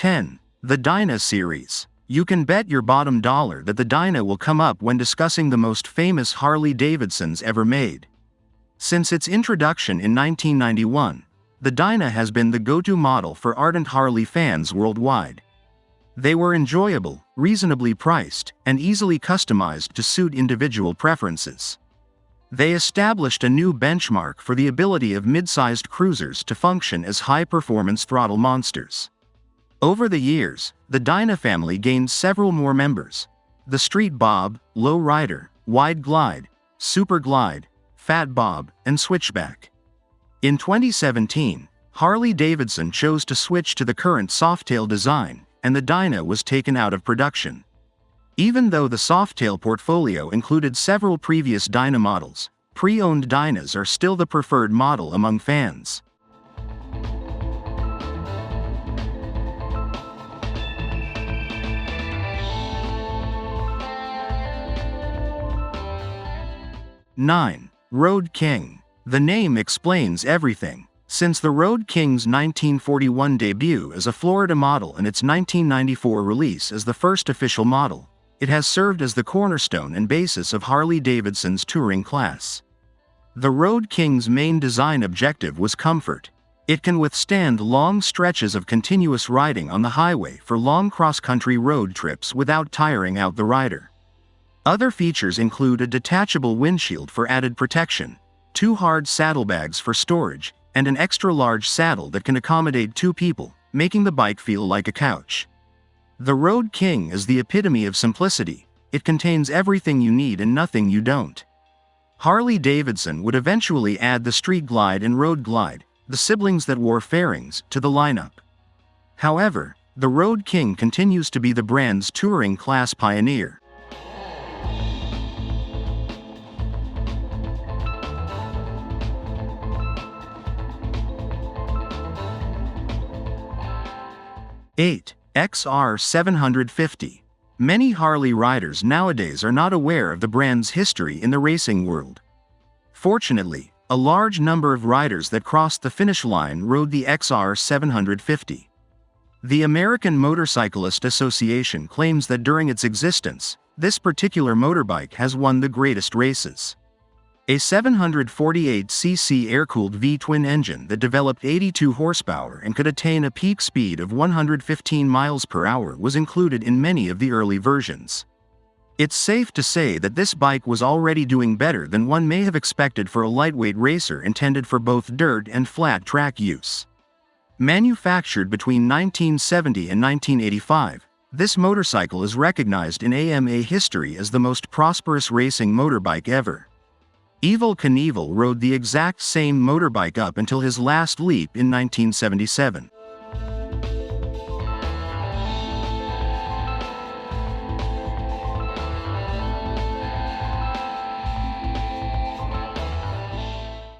10. The Dyna Series. You can bet your bottom dollar that the Dyna will come up when discussing the most famous Harley Davidsons ever made. Since its introduction in 1991, the Dyna has been the go-to model for ardent Harley fans worldwide. They were enjoyable, reasonably priced, and easily customized to suit individual preferences. They established a new benchmark for the ability of mid-sized cruisers to function as high-performance throttle monsters. Over the years, the Dyna family gained several more members: the Street Bob, Low Rider, Wide Glide, Super Glide, Fat Bob, and Switchback. In 2017, Harley Davidson chose to switch to the current Softail design, and the Dyna was taken out of production. Even though the Softail portfolio included several previous Dyna models, pre-owned Dynas are still the preferred model among fans. (9) Road King. The name explains everything. Since the Road King's 1941 debut as a Florida model and its 1994 release as the first official model, it has served as the cornerstone and basis of Harley-Davidson's touring class. The Road King's main design objective was comfort. It can withstand long stretches of continuous riding on the highway for long cross-country road trips without tiring out the rider. Other features include a detachable windshield for added protection, 2 hard saddlebags for storage, and an extra-large saddle that can accommodate 2 people, making the bike feel like a couch. The Road King is the epitome of simplicity. It contains everything you need and nothing you don't. Harley-Davidson would eventually add the Street Glide and Road Glide, the siblings that wore fairings, to the lineup. However, the Road King continues to be the brand's touring class pioneer. (8) XR 750. Many Harley riders nowadays are not aware of the brand's history in the racing world. Fortunately, a large number of riders that crossed the finish line rode the XR 750. The American Motorcyclist Association claims that during its existence, this particular motorbike has won the greatest races. A 748cc air-cooled V-twin engine that developed 82 horsepower and could attain a peak speed of 115 miles per hour was included in many of the early versions. It's safe to say that this bike was already doing better than one may have expected for a lightweight racer intended for both dirt and flat track use. Manufactured between 1970 and 1985, this motorcycle is recognized in AMA history as the most prosperous racing motorbike ever. Evel Knievel rode the exact same motorbike up until his last leap in 1977.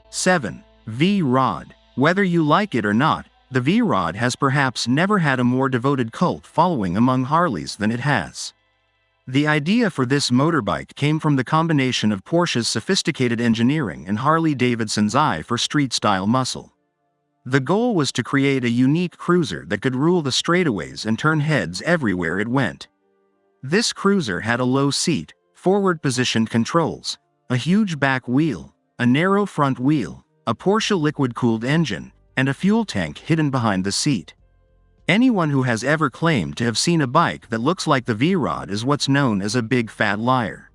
(7) VRod. Whether you like it or not, the VRod has perhaps never had a more devoted cult following among Harleys than it has. The idea for this motorbike came from the combination of Porsche's sophisticated engineering and Harley-Davidson's eye for street-style muscle. The goal was to create a unique cruiser that could rule the straightaways and turn heads everywhere it went. This cruiser had a low seat, forward-positioned controls, a huge back wheel, a narrow front wheel, a Porsche liquid-cooled engine, and a fuel tank hidden behind the seat. Anyone who has ever claimed to have seen a bike that looks like the VRod is what's known as a big fat liar.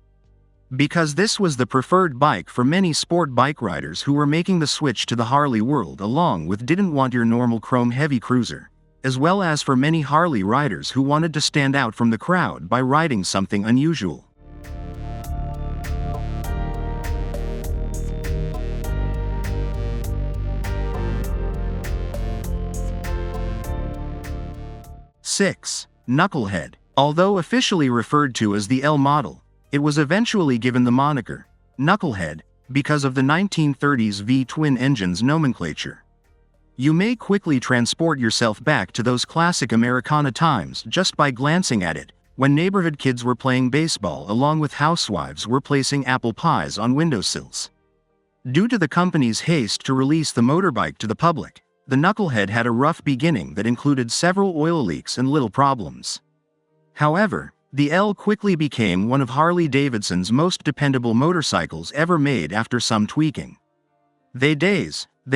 Because this was the preferred bike for many sport bike riders who were making the switch to the Harley world along with didn't want your normal chrome heavy cruiser, as well as for many Harley riders who wanted to stand out from the crowd by riding something unusual. (6) Knucklehead. Although officially referred to as the L model, it was eventually given the moniker Knucklehead because of the 1930s V-twin engine's nomenclature. You may quickly transport yourself back to those classic Americana times just by glancing at it, when neighborhood kids were playing baseball along with housewives were placing apple pies on windowsills. Due to the company's haste to release the motorbike to the public, the Knucklehead had a rough beginning that included several oil leaks and little problems. However, the L quickly became one of Harley Davidson's most dependable motorcycles ever made after some tweaking. They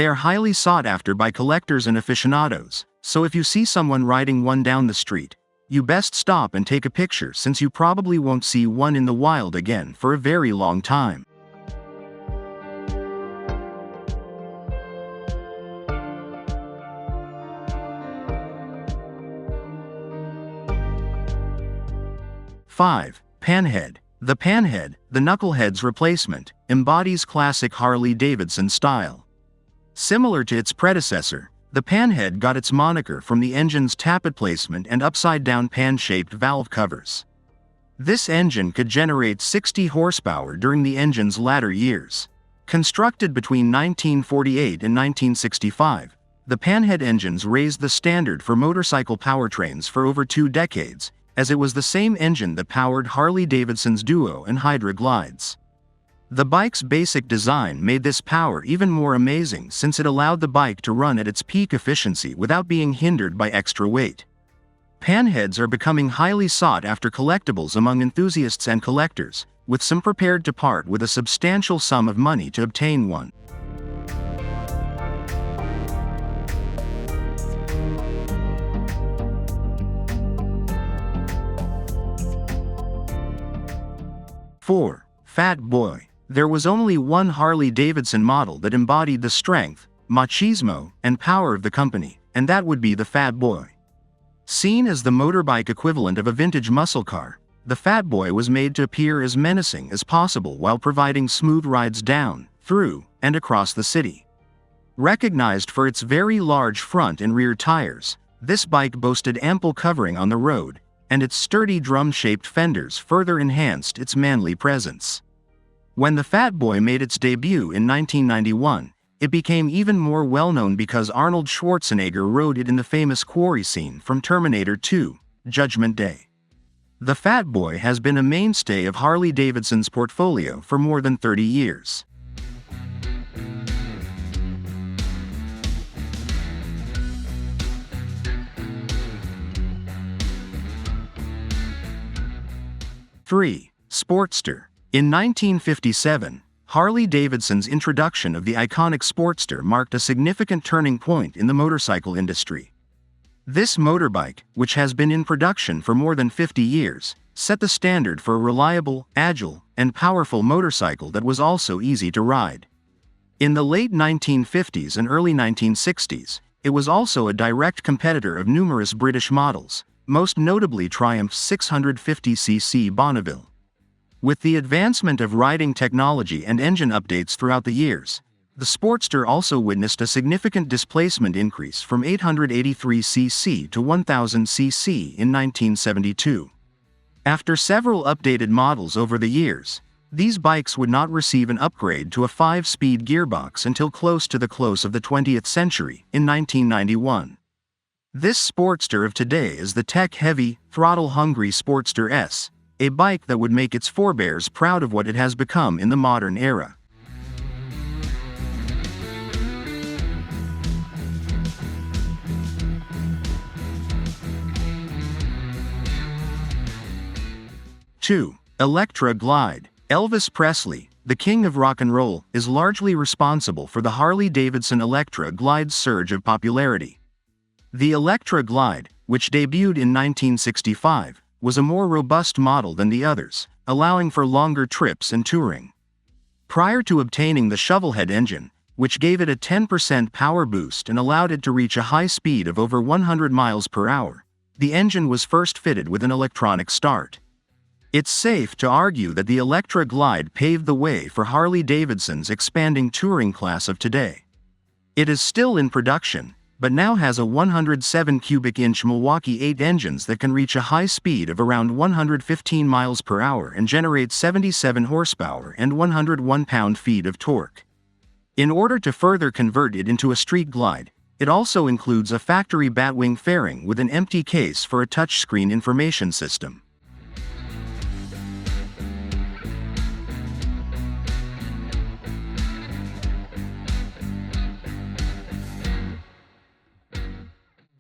are highly sought after by collectors and aficionados, so if you see someone riding one down the street, you best stop and take a picture since you probably won't see one in the wild again for a very long time. Five. Panhead. The Panhead, the Knucklehead's replacement, embodies classic Harley Davidson style. Similar to its predecessor, the Panhead got its moniker from the engine's tappet placement and upside-down pan-shaped valve covers. This engine could generate 60 horsepower during the engine's latter years. Constructed between 1948 and 1965, the Panhead engines raised the standard for motorcycle powertrains for over 2 decades, as it was the same engine that powered Harley Davidson's Duo and Electra Glides. The bike's basic design made this power even more amazing since it allowed the bike to run at its peak efficiency without being hindered by extra weight. Panheads are becoming highly sought after collectibles among enthusiasts and collectors, with some prepared to part with a substantial sum of money to obtain one. Four. Fat Boy. There was only one Harley Davidson model that embodied the strength, machismo, and power of the company, and that would be the Fat Boy. Seen as the motorbike equivalent of a vintage muscle car, the Fat Boy was made to appear as menacing as possible while providing smooth rides down, through, and across the city. Recognized for its very large front and rear tires, this bike boasted ample covering on the road, and its sturdy drum-shaped fenders further enhanced its manly presence. When the Fat Boy made its debut in 1991, it became even more well-known because Arnold Schwarzenegger rode it in the famous quarry scene from Terminator 2, Judgment Day. The Fat Boy has been a mainstay of Harley Davidson's portfolio for more than 30 years. Three. Sportster. In 1957, Harley Davidson's introduction of the iconic Sportster marked a significant turning point in the motorcycle industry. This motorbike, which has been in production for more than 50 years, set the standard for a reliable, agile, and powerful motorcycle that was also easy to ride. In the late 1950s and early 1960s, it was also a direct competitor of numerous British models, most notably Triumph's 650cc Bonneville. With the advancement of riding technology and engine updates throughout the years, the Sportster also witnessed a significant displacement increase from 883cc to 1000cc in 1972. After several updated models over the years, these bikes would not receive an upgrade to a 5-speed gearbox until close to the close of the 20th century, in 1991. This Sportster of today is the tech-heavy, throttle-hungry Sportster S, a bike that would make its forebears proud of what it has become in the modern era. Two. Electra Glide. Elvis Presley, the king of rock and roll, is largely responsible for the Harley-Davidson Electra Glide's surge of popularity. The Electra Glide, which debuted in 1965, was a more robust model than the others, allowing for longer trips and touring. Prior to obtaining the shovelhead engine, which gave it a 10% power boost and allowed it to reach a high speed of over 100 miles per hour, the engine was first fitted with an electronic start. It's safe to argue that the Electra Glide paved the way for Harley-Davidson's expanding touring class of today. It is still in production, but now has a 107 cubic inch Milwaukee 8 engines that can reach a high speed of around 115 miles per hour and generate 77 horsepower and 101 pound-feet of torque. In order to further convert it into a street glide, it also includes a factory batwing fairing with an empty case for a touchscreen information system.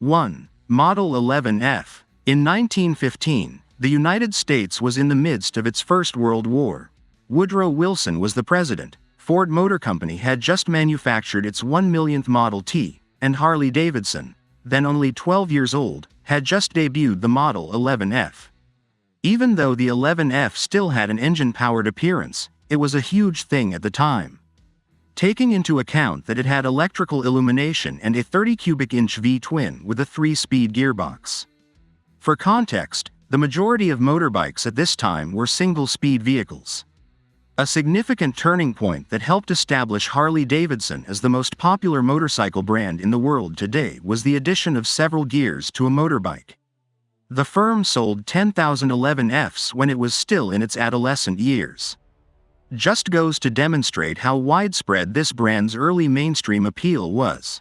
1. Model 11F. In 1915, the United States was in the midst of its First World War. Woodrow Wilson was the president. Ford Motor Company had just manufactured its 1 millionth Model T, and Harley Davidson, then only 12 years old, had just debuted the Model 11F. Even though the 11F still had an engine-powered appearance, it was a huge thing at the time. Taking into account that it had electrical illumination and a 30 cubic inch V-twin with a 3-speed gearbox. For context, the majority of motorbikes at this time were single-speed vehicles. A significant turning point that helped establish Harley Davidson as the most popular motorcycle brand in the world today was the addition of several gears to a motorbike. The firm sold 10,000 11Fs when it was still in its adolescent years. Just goes to demonstrate how widespread this brand's early mainstream appeal was.